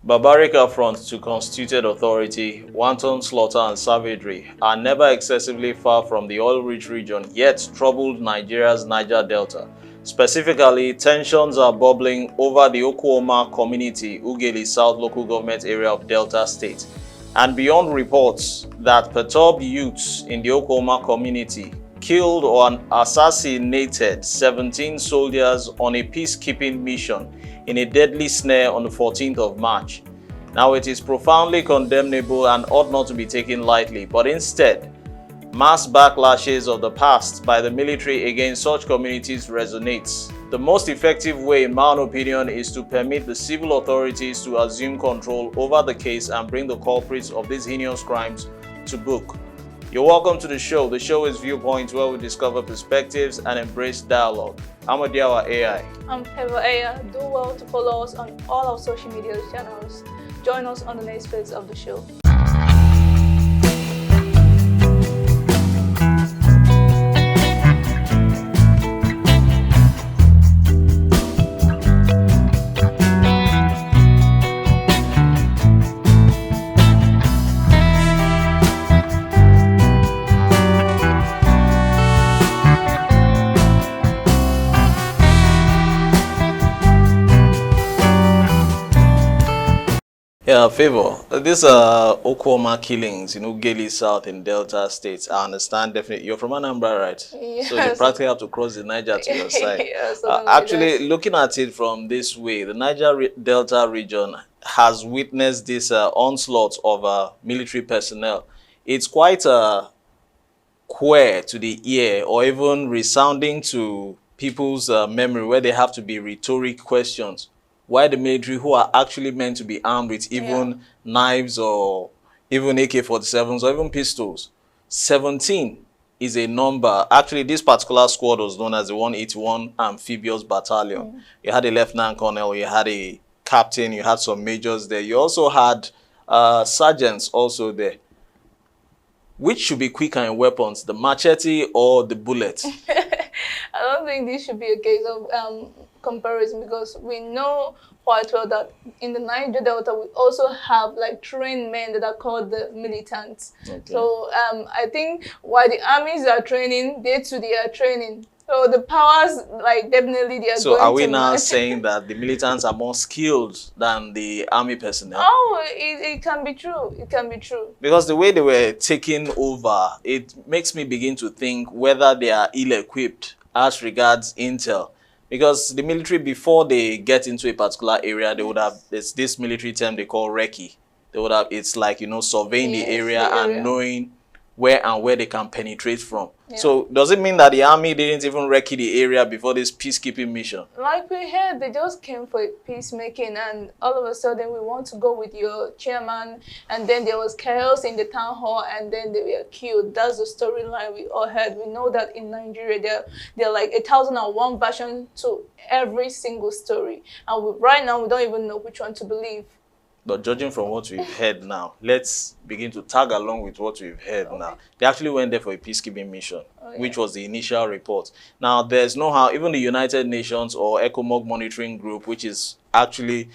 Barbaric affronts to constituted authority, wanton slaughter and savagery are never excessively far from the oil-rich region, yet troubled Nigeria's Niger Delta. Specifically, tensions are bubbling over the Okuama community, Ughelli South local government area of Delta State. And beyond reports that perturbed youths in the Okuama community killed or assassinated 17 soldiers on a peacekeeping mission in a deadly snare on the 14th of March. Now, it is profoundly condemnable and ought not to be taken lightly, but instead, mass backlashes of the past by the military against such communities resonates. The most effective way, in my own opinion, is to permit the civil authorities to assume control over the case and bring the culprits of these heinous crimes to book. You're welcome to the show. The show is Viewpoint, where we discover perspectives and embrace dialogue. I'm Adiawa AI. I'm Eva Aya. Do well to follow us on all our social media channels. Join us on the next phase of the show. Yeah, Favor. These are Okuama killings in Ughelli South in Delta State. I understand definitely. You're from Anambra, right? Yes. So you practically have to cross the Niger to your side. Yes, Actually, looking at it from this way, the Niger Delta region has witnessed this onslaught of military personnel. It's quite queer to the ear, or even resounding to people's memory, where they have to be rhetoric questions. Why the military, who are actually meant to be armed with even knives or even AK-47s or even pistols? 17 is a number. Actually, this particular squad was known as the 181 Amphibious Battalion. You had a lieutenant colonel, you had a captain, you had some majors there. You also had sergeants also there. Which should be quicker in weapons, the machete or the bullet? I don't think this should be a case of comparison, because we know quite well that in the Niger Delta we also have like trained men that are called the militants. Okay. So I think while the armies are training, they too they are training. So the powers, like, definitely they are. So are we now saying that the militants are more skilled than the army personnel? Oh, it can be true. It can be true. Because the way they were taking over, it makes me begin to think whether they are ill-equipped as regards intel. Because the military, before they get into a particular area, they would have this military term they call recce. They would have, it's like, you know, surveying the area and knowing where they can penetrate from. Yeah. So does it mean that the army didn't even recce the area before this peacekeeping mission? Like we heard, they just came for peacemaking, and all of a sudden we want to go with your chairman, and then there was chaos in the town hall, and then they were killed. That's the storyline we all heard. We know that in Nigeria there are like 1,001 versions to every single story, and right now we don't even know which one to believe. But judging from what we've heard now, let's begin to tag along with what we've heard now. They actually went there for a peacekeeping mission, which was the initial report. Now, there's no how, even the United Nations or ECOMOG monitoring group, which is actually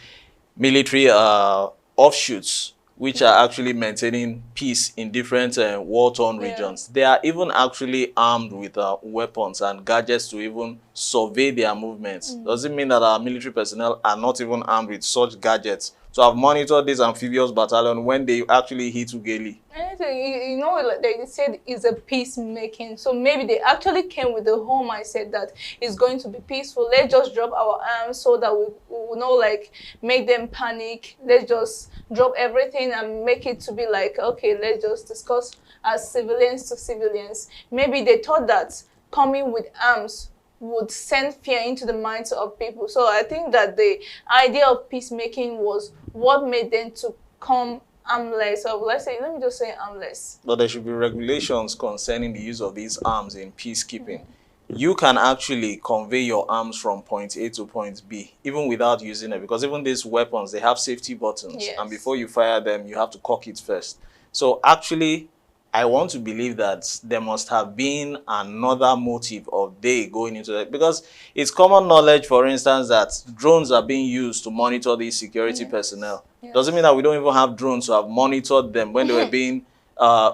military offshoots, which are actually maintaining peace in different war-torn regions. They are even actually armed with weapons and gadgets to even survey their movements. Does it mean that our military personnel are not even armed with such gadgets to have monitored this amphibious battalion when they actually hit Ughelli? You know, like they said, it's a peacemaking. So maybe they actually came with the whole mindset that it's going to be peaceful. Let's just drop our arms so that we will not like make them panic. Let's just drop everything and make it to be like, okay, let's just discuss as civilians to civilians. Maybe they thought that coming with arms would send fear into the minds of people. So I think that the idea of peacemaking was what made them to come armless, or let me just say armless. But there should be regulations concerning the use of these arms in peacekeeping. You can actually convey your arms from point A to point B, even without using it, because even these weapons, they have safety buttons. And before you fire them, you have to cock it first. So actually, I want to believe that there must have been another motive of they going into that, because it's common knowledge, for instance, that drones are being used to monitor these security personnel. Yes. Doesn't mean that we don't even have drones to have monitored them when they were being,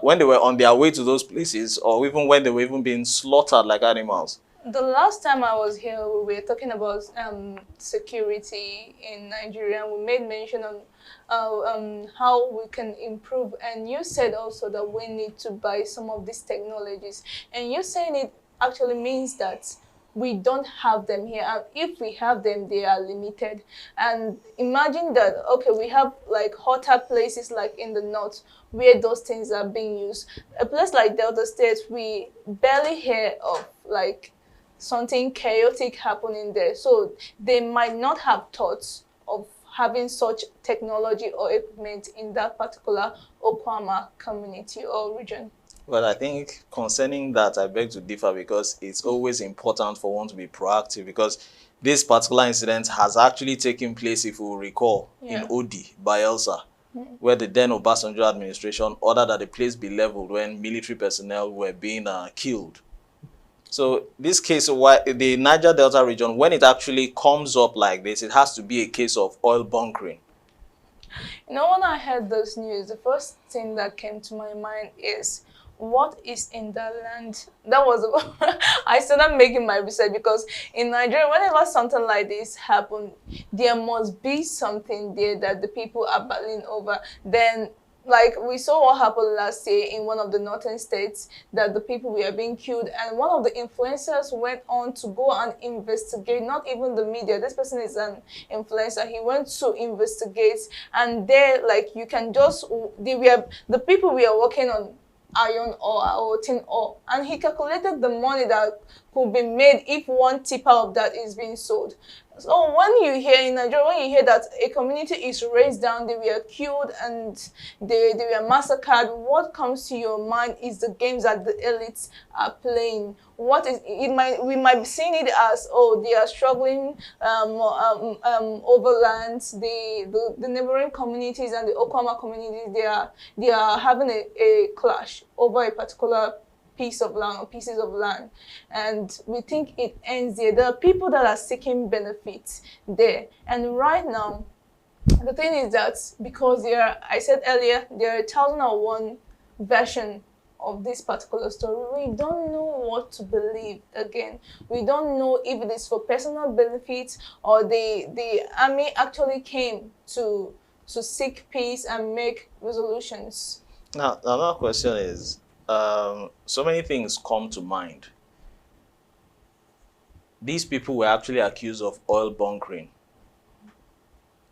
when they were on their way to those places, or even when they were even being slaughtered like animals. The last time I was here, we were talking about security in Nigeria. We made mention on how we can improve, and you said also that we need to buy some of these technologies. And you saying it actually means that we don't have them here, and if we have them, they are limited. And imagine that, okay, we have like hotter places like in the north where those things are being used. A place like Delta State, we barely hear of like something chaotic happening there. So they might not have thoughts of having such technology or equipment in that particular Okuama community or region. Well, I think concerning that, I beg to differ, because it's always important for one to be proactive, because this particular incident has actually taken place, if we recall, in Odi, Bayelsa, where the then Obasanjo administration ordered that the place be leveled when military personnel were being killed. So this case, the Niger Delta region, when it actually comes up like this, it has to be a case of oil bunkering. You know, when I heard this news, the first thing that came to my mind is, what is in that land? That was I started making my research, because in Nigeria, whenever something like this happens, there must be something there that the people are battling over. Then, like we saw what happened last year in one of the northern states, that the people were being killed, and one of the influencers went on to go and investigate. Not even the media, this person is an influencer, he went to investigate, and there, like, you can just, the people were working on iron ore or tin ore, and he calculated the money that could be made if one tipper of that is being sold. So when you hear in Nigeria, when you hear that a community is raised down, they were killed and they were massacred, what comes to your mind is the games that the elites are playing. What is it? We might be seeing it as, oh, they are struggling over lands. The neighboring communities and the Okuama communities, they are having a clash over a particular piece of land or pieces of land, and we think it ends there. There are people that are seeking benefits there, and right now the thing is that because I said earlier, there are 1,001 version of this particular story. We don't know what to believe again. We don't know if it is for personal benefit or the army actually came to seek peace and make resolutions. Now, another question is, so many things come to mind. These people were actually accused of oil bunkering.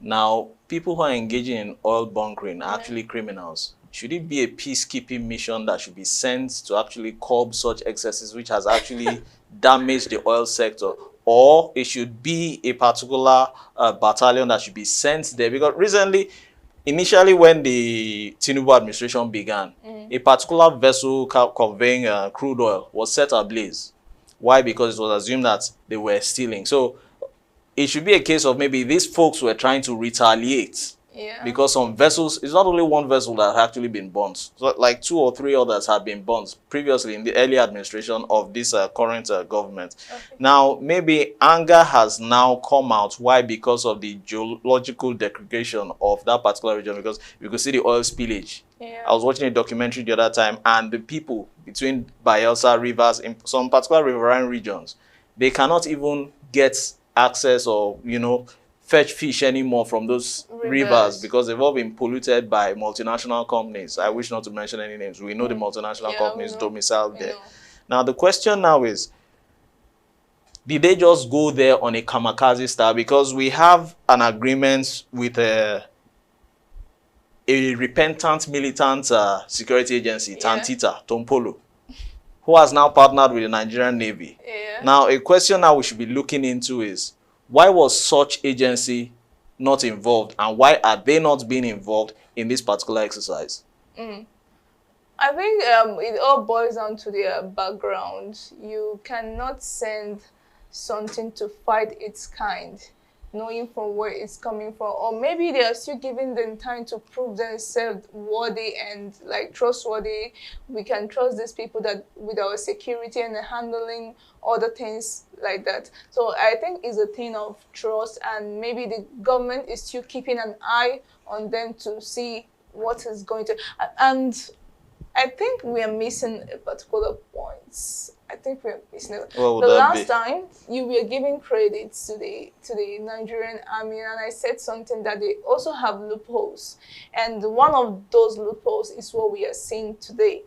Now, people who are engaging in oil bunkering are actually criminals. Should it be a peacekeeping mission that should be sent to actually curb such excesses which has actually damaged the oil sector? Or it should be a particular battalion that should be sent there? Because recently, initially, when the Tinubu administration began, a particular vessel conveying crude oil was set ablaze. Why? Because it was assumed that they were stealing. So it should be a case of maybe these folks were trying to retaliate. Yeah. Because some vessels, it's not only one vessel that had actually been burnt. So like 2 or 3 others had been burnt previously in the early administration of this current government. Okay. Now, maybe anger has now come out. Why? Because of the geological degradation of that particular region, because you could see the oil spillage. Yeah. I was watching a documentary the other time, and the people between Bayelsa rivers, in some particular riverine regions, they cannot even get access or, fetch fish anymore from those rivers because they've all been polluted by multinational companies. I wish not to mention any names. We know the multinational companies domiciled there. Now, the question now is, did they just go there on a kamikaze style? Because we have an agreement with a repentant militant security agency, Tantita, Tompolo, who has now partnered with the Nigerian Navy. Yeah. Now, a question now we should be looking into is, why was such agency not involved, and why are they not being involved in this particular exercise? I think it all boils down to their background. You cannot send something to fight its kind knowing from where it's coming from, or maybe they are still giving them time to prove themselves worthy and like trustworthy. We can trust these people that with our security and handling other things like that. So I think it's a thing of trust, and maybe the government is still keeping an eye on them to see what is going to. And I think we are missing a particular point. I think we are missing it. What would The that last be? time you were giving credit to the Nigerian army, and I said something that they also have loopholes, and one of those loopholes is what we are seeing today,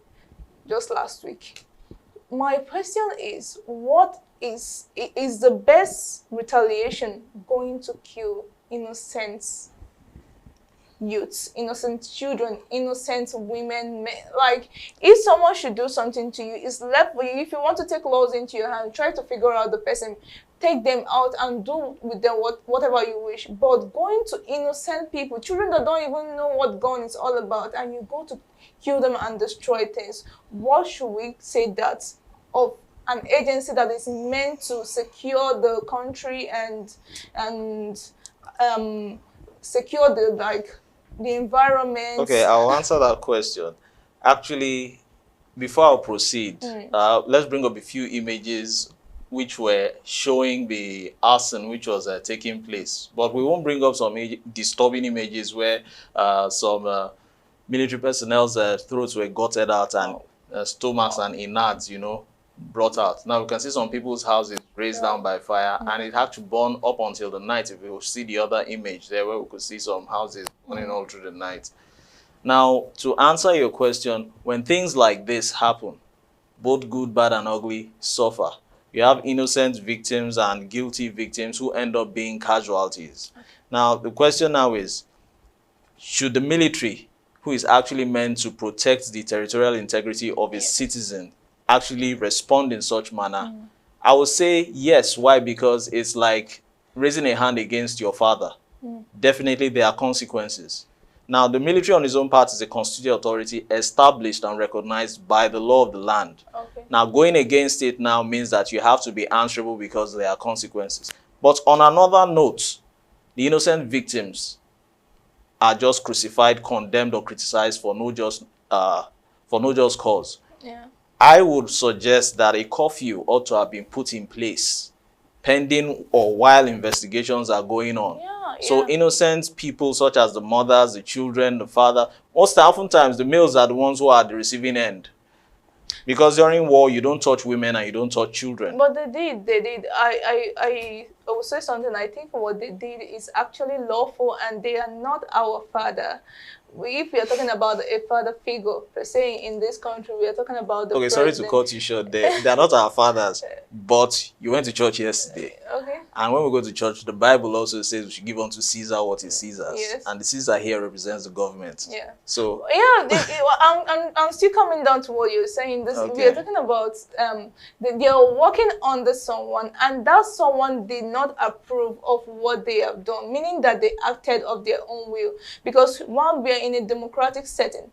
just last week. My question is, what is the best retaliation going to kill innocent youths, innocent children, innocent women, men? Like, if someone should do something to you, it's left for you. If you want to take laws into your hand, try to figure out the person, take them out and do with them whatever you wish. But going to innocent people, children that don't even know what gun is all about, and you go to kill them and destroy things, what should we say that of an agency that is meant to secure the country and secure the environment? Okay, I'll answer that question. Actually, before I proceed, let's bring up a few images which were showing the arson which was taking place. But we won't bring up some disturbing images where some military personnel's throats were gutted out and stomachs and innards, brought out. Now we can see some people's houses razed down by fire, and it had to burn up until the night. If we will see the other image there where we could see some houses burning all through the night. Now, to answer your question, when things like this happen, both good, bad, and ugly suffer. You have innocent victims and guilty victims who end up being casualties. Now, the question now is, should the military, who is actually meant to protect the territorial integrity of its citizen, actually respond in such manner? I would say yes. Why? Because it's like raising a hand against your father. Definitely there are consequences. Now, the military on its own part is a constituted authority established and recognized by the law of the land. Okay. Now, going against it now means that you have to be answerable because there are consequences. But on another note, the innocent victims are just crucified, condemned, or criticized for no just cause. Yeah. I would suggest that a curfew ought to have been put in place pending or while investigations are going on. So innocent people such as the mothers, the children, the father, oftentimes the males are the ones who are at the receiving end. Because during war, you don't touch women and you don't touch children. But they did. I will say something. I think what they did is actually lawful, and they are not our father. If we are talking about a father figure per se in this country, we are talking about the sorry president. to cut you short. They are not our fathers, but you went to church yesterday. Okay. And when we go to church, the Bible also says we should give unto Caesar what is Caesar's. Yes. And the Caesar here represents the government. Yeah. So I'm still coming down to what you're saying. This we Okay. are talking about they are working under someone, and that someone did not approve of what they have done, meaning that they acted of their own will. Because one, we are in a democratic setting,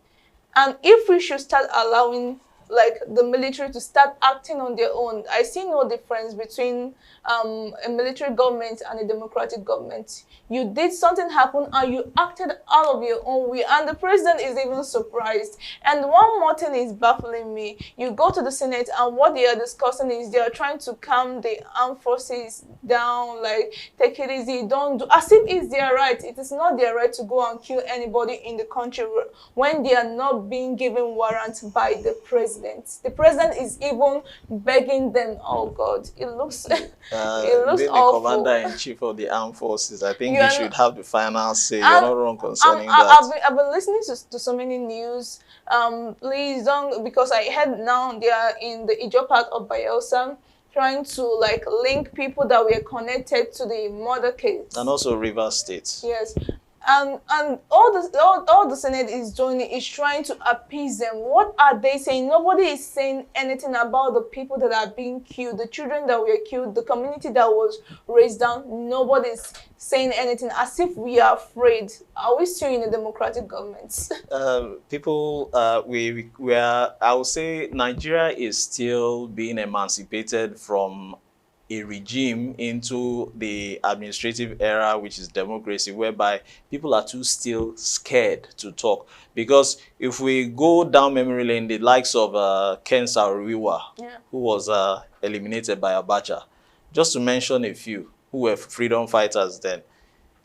and if we should start allowing like the military to start acting on their own, I see no difference between a military government and a democratic government. You did something happen and you acted out of your own way, and the president is even surprised. And one more thing is baffling me. You go to the Senate, and what they are discussing is they are trying to calm the armed forces down, like take it easy, don't do, as if it's their right. It is not their right to go and kill anybody in the country when they are not being given warrants by the president. The president is even begging them. Oh God, it looks it looks being the awful. commander-in-chief of the armed forces, I think You he are should not- have the final say. You're not wrong concerning I've that. been listening to so many news. Please don't, because I heard now they are in the Ijo part of Bayelsa trying to like link people that were connected to the murder case. And also Rivers State. Yes. And all the Senate is doing is trying to appease them. What are they saying? Nobody is saying anything about the people that are being killed, the children that were killed, the community that was raised down. Nobody is saying anything, as if we are afraid. Are we still in a democratic government? I would say Nigeria is still being emancipated from a regime into the administrative era, which is democracy, whereby people are too still scared to talk. Because if we go down memory lane, the likes of Ken Saro-Wiwa, who was eliminated by Abacha, just to mention a few who were freedom fighters then,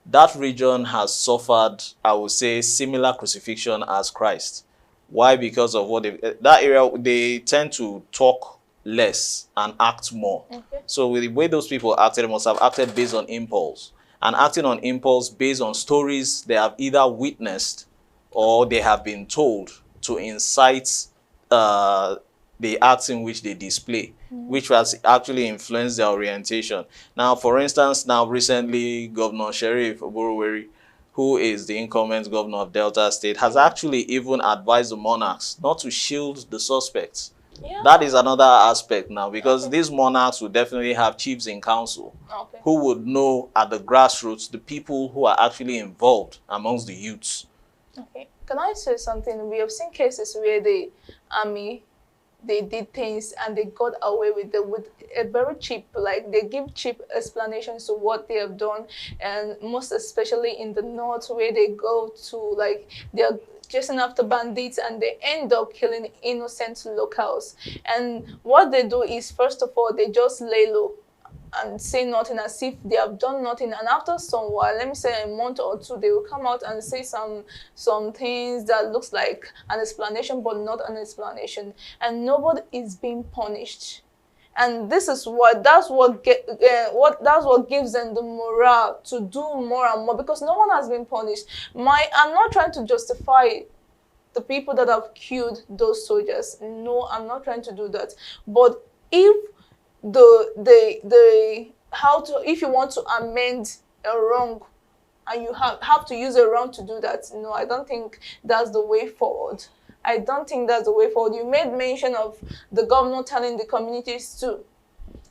that region has suffered, I would say, similar crucifixion as Christ. Why? Because of what that area, they tend to talk less and act more. Okay. So with the way those people acted, they must have acted based on impulse. And acting on impulse based on stories they have either witnessed or they have been told to incite the acts in which they display, which has actually influenced their orientation. Now, for instance, recently, Governor Sheriff Oboroweri, who is the incumbent governor of Delta State, has actually even advised the monarchs not to shield the suspects. Yeah. That is another aspect now, because these monarchs will definitely have chiefs in council who would know at the grassroots the people who are actually involved amongst the youths. Okay. Can I say something? We have seen cases where the army, they did things and they got away with it with a very cheap, like they give cheap explanations to what they have done, and most especially in the north, where they go to, like, they're chasing after bandits and they end up killing innocent locals. And what they do is, first of all, they just lay low and say nothing, as if they have done nothing, and after some while, let me say a month or two, they will come out and say some things that looks like an explanation but not an explanation, and nobody is being punished. And this is that's what gives them the morale to do more and more, because no one has been punished. I'm not trying to justify the people that have killed those soldiers. No, I'm not trying to do that. But if if you want to amend a wrong and you have to use a wrong to do that, no, I don't think that's the way forward. I don't think that's the way forward. You made mention of the governor telling the communities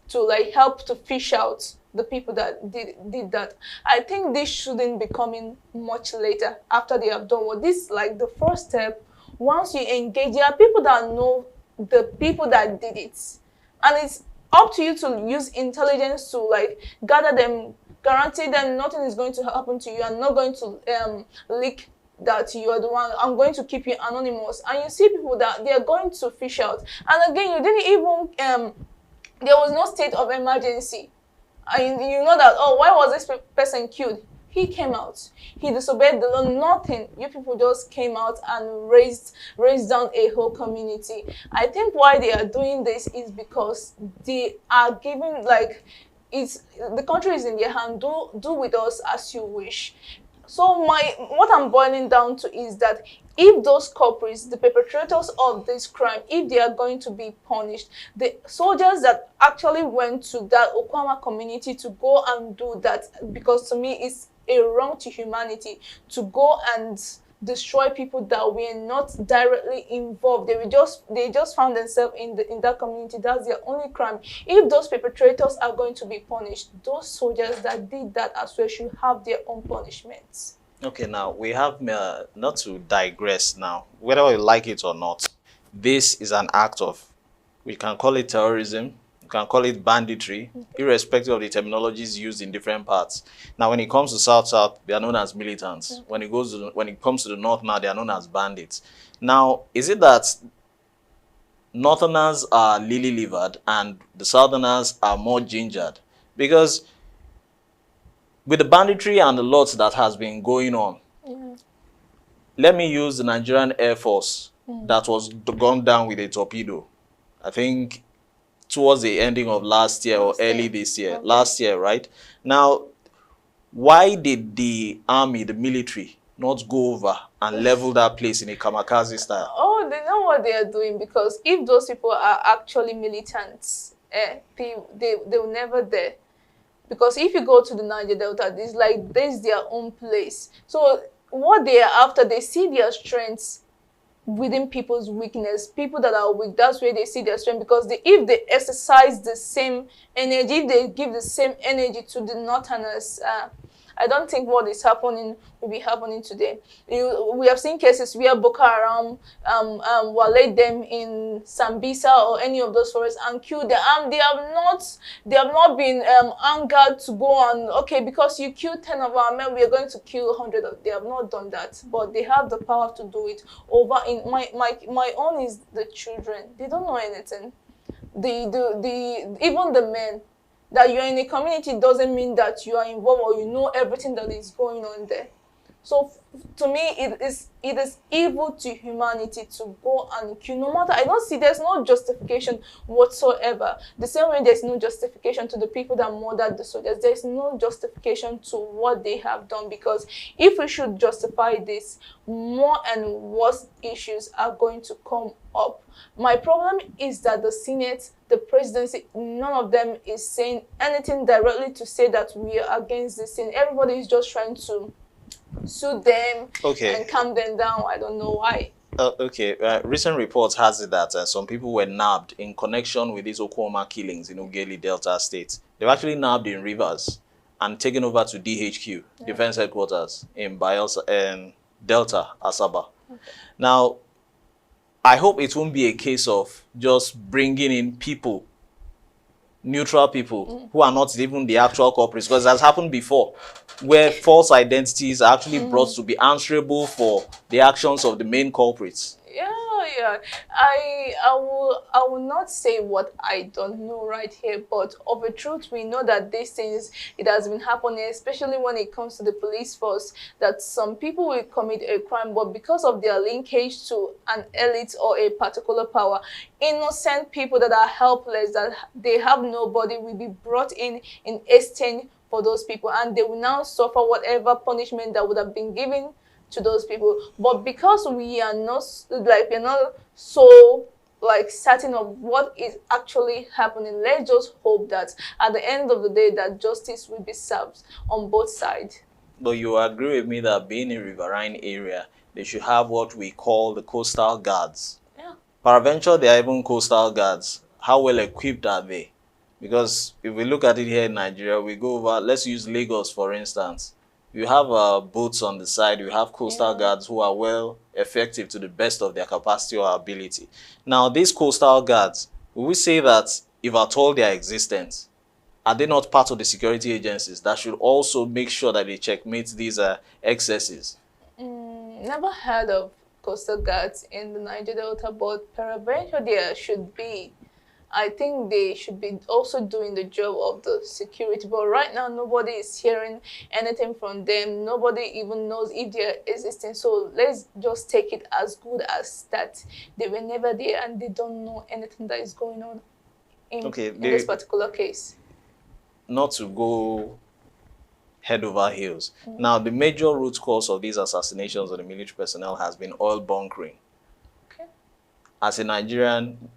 to like help to fish out the people that did that. I think this shouldn't be coming much later after they have done what this, like the first step. Once you engage, there are people that know the people that did it, and it's up to you to use intelligence to like gather them, guarantee them nothing is going to happen to you. I'm not going to leak that you are the one. I'm going to keep you anonymous. And you see people that they are going to fish out. And again, you didn't even there was no state of emergency. And you know that, oh, why was this person killed? He came out. He disobeyed the law. Nothing. You people just came out and raised down a whole community. I think why they are doing this is because they are giving, like, the country is in their hand. Do with us as you wish. So what I'm boiling down to is that if those culprits, the perpetrators of this crime, if they are going to be punished, the soldiers that actually went to that Okuama community to go and do that, because to me it's a wrong to humanity to go and destroy people that were not directly involved. They just found themselves in that community. That's their only crime. If those perpetrators are going to be punished, those soldiers that did that as well should have their own punishments. Okay, now we have, not to digress now, whether we like it or not, this is an act of, we can call it terrorism, we can call it banditry, irrespective of the terminologies used in different parts. Now, when it comes to South, they are known as militants. When it comes to the North now, they are known as bandits. Now, is it that Northerners are lily-livered and the Southerners are more gingered? Because with the banditry and the lots that has been going on, let me use the Nigerian Air Force that was gunned down with a torpedo. I think towards the ending of last year or early this year. Last year, right? Now, why did the army, the military, not go over and level that place in a kamikaze style? Oh, they know what they are doing, because if those people are actually militants, they will never dare. Because if you go to the Niger Delta, it's like there's their own place. So what they are after, they see their strengths within people's weakness. People that are weak, that's where they see their strength. Because if they exercise the same energy, if they give the same energy to the Northerners, I don't think what is happening will be happening today. We have seen cases where Boko Haram waylaid them in Sambisa or any of those forests and killed them. And they have not been angered to go on, okay, because you killed 10 of our men, we are going to kill 100 of them. They have not done that, but they have the power to do it. Over in my own is the children. They don't know anything. Even the men. That you are in a community doesn't mean that you are involved or you know everything that is going on there. So to me, it is evil to humanity to go and kill. No matter, I don't see, there's no justification whatsoever. The same way there's no justification to the people that murdered the soldiers, there's no justification to what they have done, because if we should justify this, more and worse issues are going to come up. My problem is that the Senate, the presidency, none of them is saying anything directly to say that we are against this thing. Everybody is just trying to sue them and calm them down. I don't know why. Recent reports has it that some people were nabbed in connection with these Okuama killings in Ughelli Delta State. They were actually nabbed in rivers and taken over to DHQ, Defense Headquarters in Bayelsa and Delta, Asaba. Okay. Now, I hope it won't be a case of just bringing in people, neutral people, who are not even the actual culprits, because it has happened before, where false identities are actually brought to be answerable for the actions of the main culprits. Yeah. I will not say what I don't know right here, but of a truth, we know that these things, it has been happening, especially when it comes to the police force, that some people will commit a crime, but because of their linkage to an elite or a particular power, innocent people that are helpless, that they have nobody, will be brought in exchange for those people, and they will now suffer whatever punishment that would have been given to those people. But because we are not so certain of what is actually happening, let's just hope that at the end of the day that justice will be served on both sides. But you agree with me that being in riverine area, they should have what we call the coastal guards. Yeah. Peradventure, they are even coastal guards. How well equipped are they? Because if we look at it here in Nigeria, we go over, let's use Lagos for instance. You have boats on the side, you have coastal guards who are well effective to the best of their capacity or ability. Now, these coastal guards, will we say that if at all they are existent, are they not part of the security agencies that should also make sure that they checkmate these excesses? Never heard of coastal guards in the Niger Delta, but peradventure there should be. I think they should be also doing the job of the security. But right now, nobody is hearing anything from them. Nobody even knows if they're existing. So let's just take it as good as that. They were never there and they don't know anything that is going on in this particular case. Not to go head over heels. Now, the major root cause of these assassinations of the military personnel has been oil bunkering. Okay. As a Nigerian,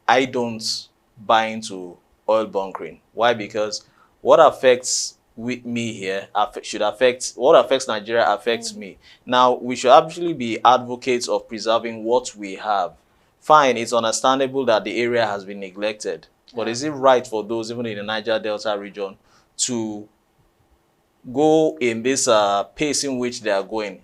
I don't buy into oil bunkering. Why? Because what affects me here what affects Nigeria affects me. Now, we should actually be advocates of preserving what we have. Fine, it's understandable that the area has been neglected. But is it right for those, even in the Niger Delta region, to go in this pace in which they are going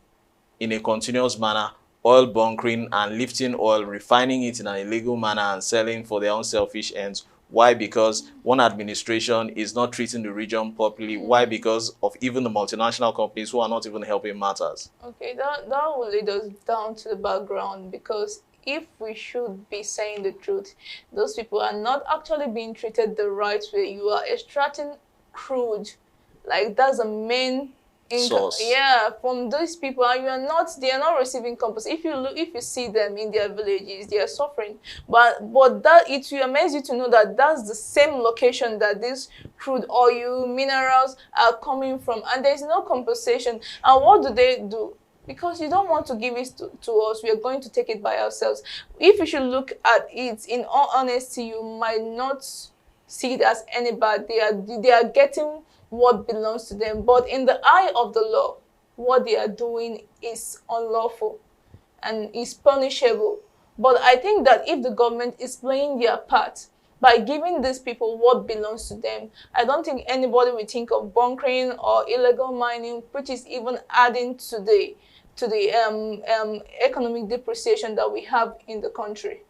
in a continuous manner, oil bunkering and lifting oil, refining it in an illegal manner and selling for their own selfish ends? Why? Because one administration is not treating the region properly. Why? Because of even the multinational companies who are not even helping matters. Okay, that will lead us down to the background, because if we should be saying the truth, those people are not actually being treated the right way. You are extracting crude, like that's the main source. Yeah, from those people, and they are not receiving compensation. If you see them in their villages, they are suffering. But that it will amaze you to know that that's the same location that this crude oil, minerals are coming from, and there's no compensation. And what do they do? Because you don't want to give it to us, we are going to take it by ourselves. If you should look at it, in all honesty, you might not see it as any bad. They are getting what belongs to them. But in the eye of the law, what they are doing is unlawful and is punishable. But I think that if the government is playing their part, by giving these people what belongs to them. I don't think anybody will think of bunkering or illegal mining, which is even adding to the economic depreciation that we have in the country.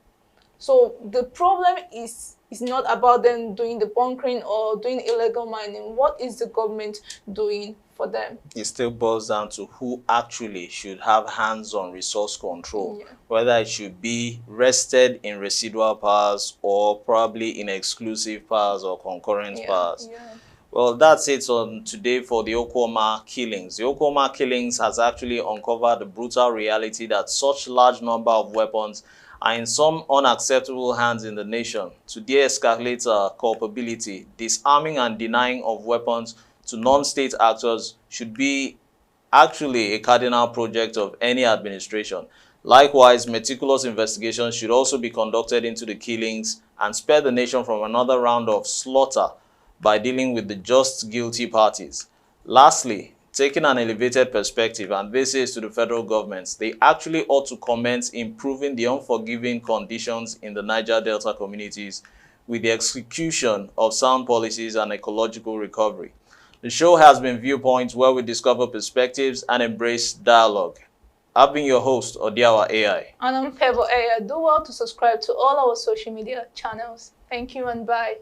So the problem is not about them doing the bunkering or doing illegal mining. What is the government doing for them? It still boils down to who actually should have hands on resource control, Yeah. whether it should be rested in residual powers or probably in exclusive powers or concurrent powers. Yeah. Well, that's it on today for the Okuama killings. The Okuama killings has actually uncovered the brutal reality that such large number of weapons are in some unacceptable hands in the nation. To de-escalate culpability, disarming and denying of weapons to non-state actors should be actually a cardinal project of any administration. Likewise, meticulous investigations should also be conducted into the killings and spare the nation from another round of slaughter by dealing with the just guilty parties. Lastly, taking an elevated perspective, and this is to the federal government, they actually ought to commence improving the unforgiving conditions in the Niger Delta communities with the execution of sound policies and ecological recovery. The show has been Viewpoint, where we discover perspectives and embrace dialogue. I've been your host, Odiawa AI. And I'm Pebble AI. Do well to subscribe to all our social media channels. Thank you and bye.